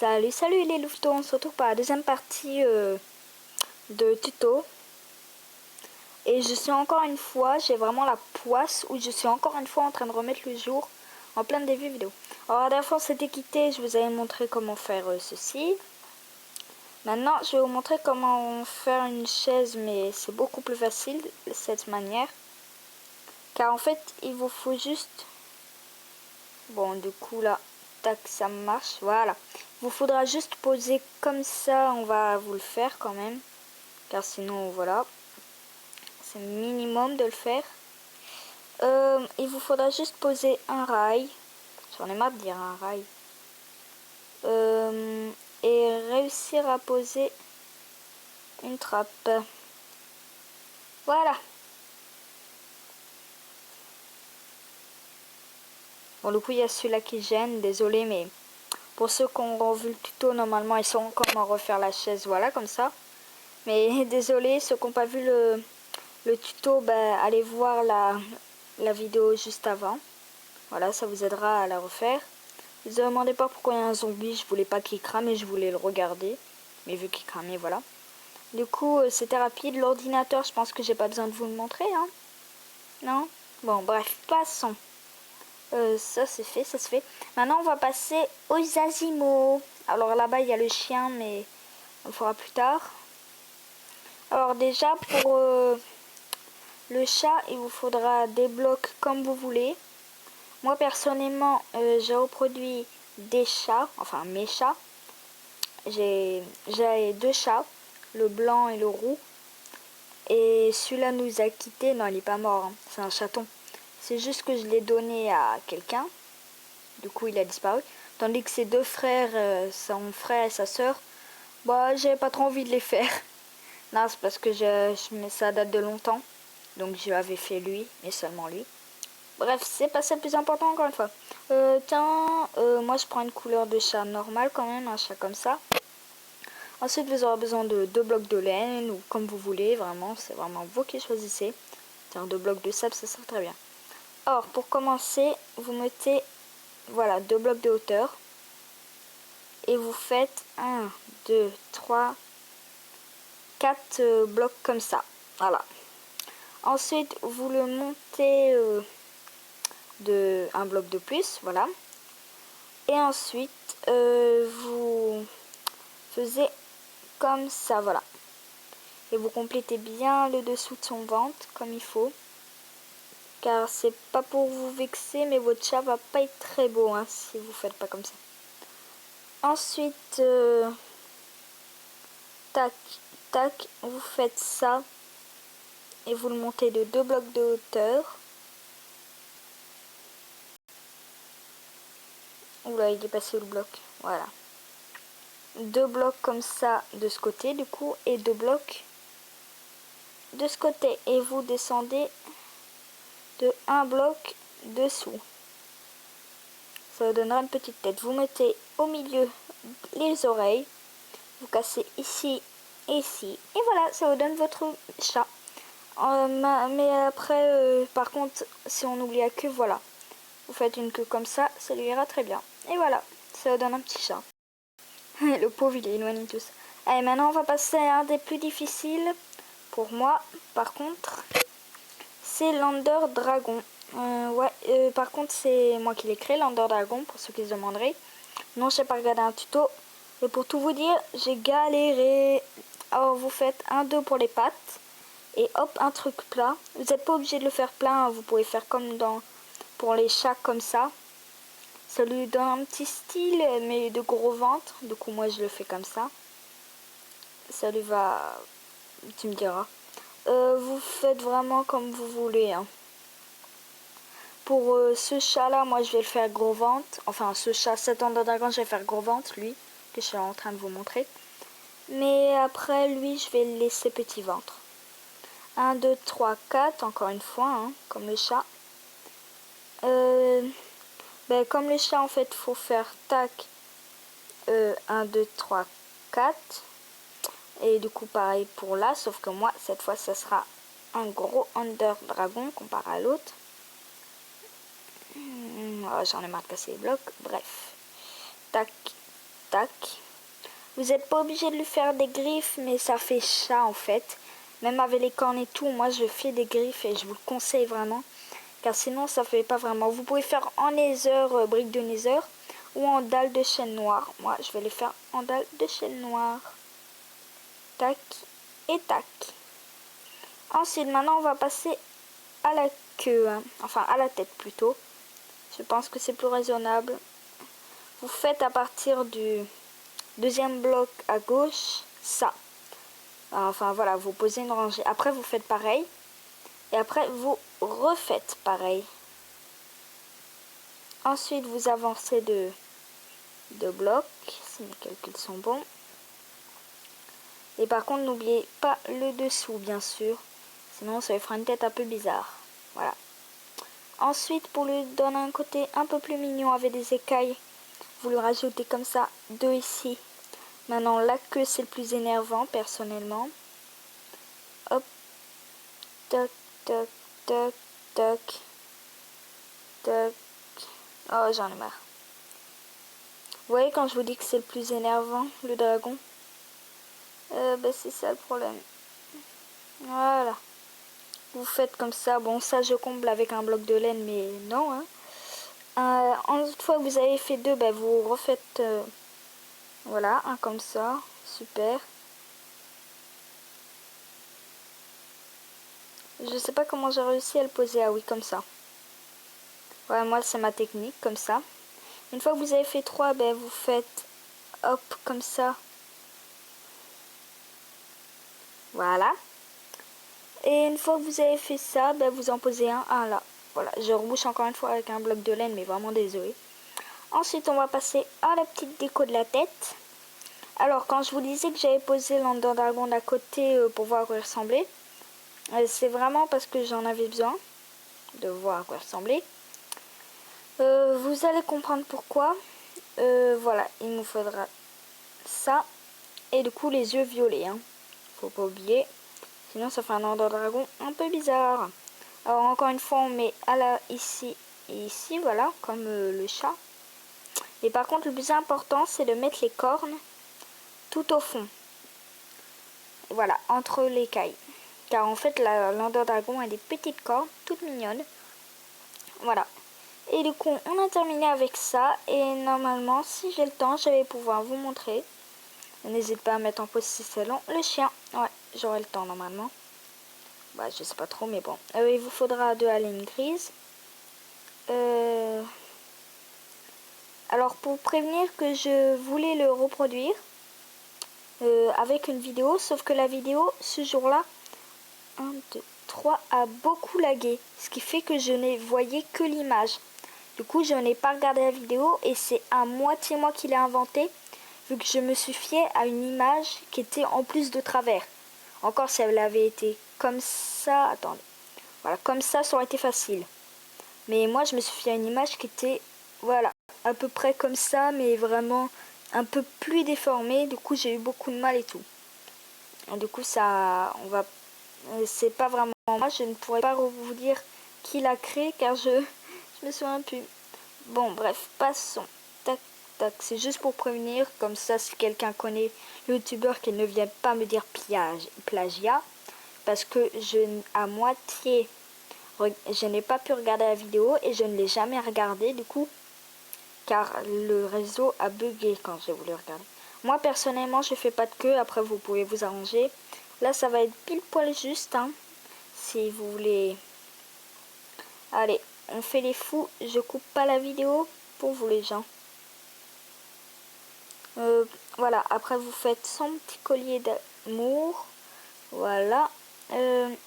Salut, salut les louvetons, on se retrouve pour la deuxième partie de tuto. Et je suis encore une fois, j'ai vraiment la poisse où je suis encore une fois en train de remettre le jour en plein début vidéo. Alors la dernière fois on s'était quitté, je vous avais montré comment faire ceci. Maintenant je vais vous montrer comment faire une chaise, mais c'est beaucoup plus facile de cette manière. Car en fait il vous faut juste... Bon du coup là, tac, ça marche, voilà. Il vous faudra juste poser comme ça, on va vous le faire quand même. Car sinon voilà, c'est minimum de le faire. Il vous faudra juste poser un rail. J'en ai marre de dire un rail. Et réussir à poser une trappe. Voilà. Bon, du coup, il y a celui-là qui gêne. Désolé, mais pour ceux qui ont revu le tuto, normalement, ils sauront comment refaire la chaise. Voilà, comme ça. Mais désolé, ceux qui n'ont pas vu le tuto, ben, allez voir la vidéo juste avant. Voilà, ça vous aidera à la refaire. Ne vous demandez pas pourquoi il y a un zombie, je voulais pas qu'il crame et je voulais le regarder. Mais vu qu'il cramait, voilà. Du coup, c'était rapide. L'ordinateur, je pense que j'ai pas besoin de vous le montrer, hein. Non? Bon, bref, passons. Ça c'est fait, ça se fait. Maintenant, on va passer aux animaux. Alors là-bas, il y a le chien, mais on le fera plus tard. Alors déjà, pour le chat, il vous faudra des blocs comme vous voulez. Moi, personnellement, j'ai reproduit des chats, enfin mes chats. J'ai deux chats, le blanc et le roux. Et celui-là nous a quittés. Non, il n'est pas mort, hein. C'est un chaton. C'est juste que je l'ai donné à quelqu'un. Du coup, il a disparu. Tandis que ses deux frères, son frère et sa soeur, bah, j'avais pas trop envie de les faire. Non, c'est parce que ça date de longtemps. Donc, je l'avais fait lui, et seulement lui. Bref, c'est pas ça le plus important encore une fois. Moi je prends une couleur de chat normale quand même, un chat comme ça. Ensuite vous aurez besoin de 2 blocs de laine ou comme vous voulez, vraiment, c'est vraiment vous qui choisissez. Tiens, 2 blocs de sable, ça sert très bien. Or, pour commencer, vous mettez, voilà, 2 blocs de hauteur. Et vous faites 1, 2, 3, 4 blocs comme ça. Voilà. Ensuite, vous le montez de un bloc de plus, voilà. Et ensuite, vous faisiez comme ça, voilà. Et vous complétez bien le dessous de son ventre, comme il faut. Car c'est pas pour vous vexer, mais votre chat va pas être très beau, hein, si vous faites pas comme ça. Ensuite, tac, tac, vous faites ça. Et vous le montez de 2 blocs de hauteur. Oula, il est passé où le bloc? Voilà. 2 blocs comme ça de ce côté, du coup, et 2 blocs de ce côté. Et vous descendez de un bloc dessous. Ça vous donnera une petite tête. Vous mettez au milieu les oreilles. Vous cassez ici et ici. Et voilà, ça vous donne votre chat. Mais après, par contre, si on oublie la queue, voilà. Vous faites une queue comme ça, ça lui ira très bien. Et voilà, ça vous donne un petit chat. Le pauvre, il est éloigné tous. Allez, maintenant, on va passer à un des plus difficiles. Pour moi, par contre, c'est l'Ender Dragon. Par contre, c'est moi qui l'ai créé, l'Ender Dragon, pour ceux qui se demanderaient. Non, je n'ai pas regardé un tuto. Et pour tout vous dire, j'ai galéré. Alors, vous faites un 2 pour les pattes. Et hop, un truc plat. Vous n'êtes pas obligé de le faire plein. Vous pouvez faire comme pour les chats, comme ça. Ça lui donne un petit style, mais de gros ventre. Du coup, moi, je le fais comme ça. Ça lui va... Tu me diras. Vous faites vraiment comme vous voulez, hein. Pour ce chat-là, moi, je vais le faire gros ventre. Enfin, cet Ender Dragon, je vais faire gros ventre, lui, que je suis en train de vous montrer. Mais après, lui, je vais le laisser petit ventre. 1, 2, 3, 4, encore une fois, hein, comme le chat. Comme le chat, en fait, il faut faire tac. 1, 2, 3, 4. Et du coup, pareil pour là, sauf que moi, cette fois, ça sera un gros Ender Dragon comparé à l'autre. Oh, j'en ai marre de casser les blocs. Bref. Tac. tac. Vous n'êtes pas obligé de lui faire des griffes, mais ça fait chat en fait. Même avec les cornes et tout, moi je fais des griffes et je vous le conseille vraiment. Car sinon ça fait pas vraiment. Vous pouvez faire en nether, brique de nether, ou en dalle de chêne noir. Moi je vais les faire en dalle de chêne noir. Tac et tac. Ensuite maintenant on va passer à la queue, hein. Enfin à la tête plutôt. Je pense que c'est plus raisonnable. Vous faites à partir du deuxième bloc à gauche ça. Enfin voilà, vous posez une rangée. Après vous faites pareil. Et après vous refaites pareil. Ensuite vous avancez de blocs, si mes calculs sont bons. Et par contre n'oubliez pas le dessous bien sûr. Sinon ça lui fera une tête un peu bizarre. Voilà. Ensuite pour lui donner un côté un peu plus mignon avec des écailles, vous lui rajoutez comme ça 2 ici. Maintenant la queue c'est le plus énervant personnellement. Hop. Toc, toc, toc, toc. Toc. Oh j'en ai marre. Vous voyez quand je vous dis que c'est le plus énervant, le dragon, c'est ça le problème. Voilà. Vous faites comme ça. Bon ça je comble avec un bloc de laine mais non. Hein. Une fois que vous avez fait 2, vous refaites voilà, un comme ça. Super. Je sais pas comment j'ai réussi à le poser. Ah oui, comme ça. Ouais, moi c'est ma technique, comme ça. Une fois que vous avez fait 3, vous faites hop, comme ça. Voilà. Et une fois que vous avez fait ça, vous en posez un là. Voilà, je rebouche encore une fois avec un bloc de laine, mais vraiment désolé. Ensuite, on va passer à la petite déco de la tête. Alors, quand je vous disais que j'avais posé l'Ender Dragon à côté pour voir à quoi il ressemblait, c'est vraiment parce que j'en avais besoin de voir à quoi il ressemblait. Vous allez comprendre pourquoi. Voilà, il nous faudra ça. Et du coup, les yeux violets. Hein. Faut pas oublier. Sinon, ça fait un Ender Dragon un peu bizarre. Alors, encore une fois, on met ici et ici, voilà, comme le chat. Et par contre, le plus important, c'est de mettre les cornes tout au fond. Voilà, entre les écailles. Car en fait, l'Ender Dragon a des petites cornes, toutes mignonnes. Voilà. Et du coup, on a terminé avec ça. Et normalement, si j'ai le temps, je vais pouvoir vous montrer. N'hésite pas à mettre en pause si c'est long. Le chien, ouais, j'aurai le temps normalement. Je sais pas trop, mais bon. Il vous faudra 2 haleines grises. Alors, pour prévenir que je voulais le reproduire avec une vidéo, sauf que la vidéo, ce jour-là, 1, 2, 3, a beaucoup lagué. Ce qui fait que je n'ai voyé que l'image. Du coup, je n'ai pas regardé la vidéo et c'est à moitié moi qui l'ai inventé, vu que je me suis fiée à une image qui était en plus de travers. Encore si elle avait été comme ça, attendez, voilà, comme ça aurait été facile. Mais moi, je me suis fiée à une image qui était, voilà, à peu près comme ça, mais vraiment un peu plus déformée. Du coup, j'ai eu beaucoup de mal et tout. Et du coup, ça, c'est pas vraiment moi. Je ne pourrais pas vous dire qui l'a créé, car je me souviens plus. Bon, bref, passons. Tac, tac. C'est juste pour prévenir, comme ça, si quelqu'un connaît le youtubeur, qu'il ne vienne pas me dire plagiat. Parce que à moitié, je n'ai pas pu regarder la vidéo et je ne l'ai jamais regardée du coup. Car le réseau a bugué quand j'ai voulu regarder. Moi, personnellement, je fais pas de queue. Après, vous pouvez vous arranger. Là, ça va être pile poil juste. Hein, si vous voulez... Allez, on fait les fous. Je coupe pas la vidéo pour vous les gens. Voilà, après vous faites son petit collier d'amour. Voilà.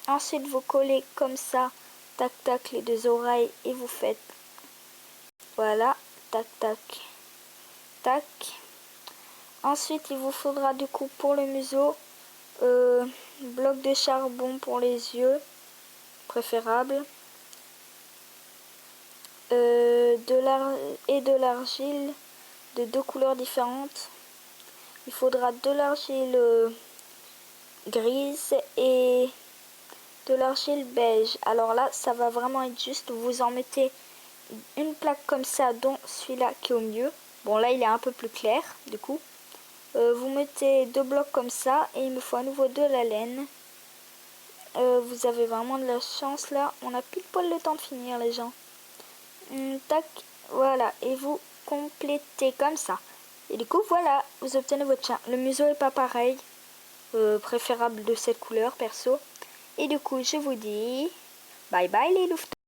Ensuite vous collez comme ça, tac tac, les 2 oreilles et vous faites, voilà, tac tac, tac. Ensuite il vous faudra du coup pour le museau, bloc de charbon pour les yeux, préférable. De l'argile de 2 couleurs différentes. Il faudra de l'argile grise et de l'argile beige. Alors là, ça va vraiment être juste. Vous en mettez une plaque comme ça, dont celui-là qui est au milieu. Bon, là, il est un peu plus clair, du coup. Vous mettez 2 blocs comme ça, et il me faut à nouveau de la laine. Vous avez vraiment de la chance, là. On a pile poil le temps de finir, les gens. Tac, voilà. Et vous complétez comme ça. Et du coup, voilà, vous obtenez votre chien. Le museau est pas pareil. Préférable de cette couleur, perso. Et du coup, je vous dis bye bye les louveteaux.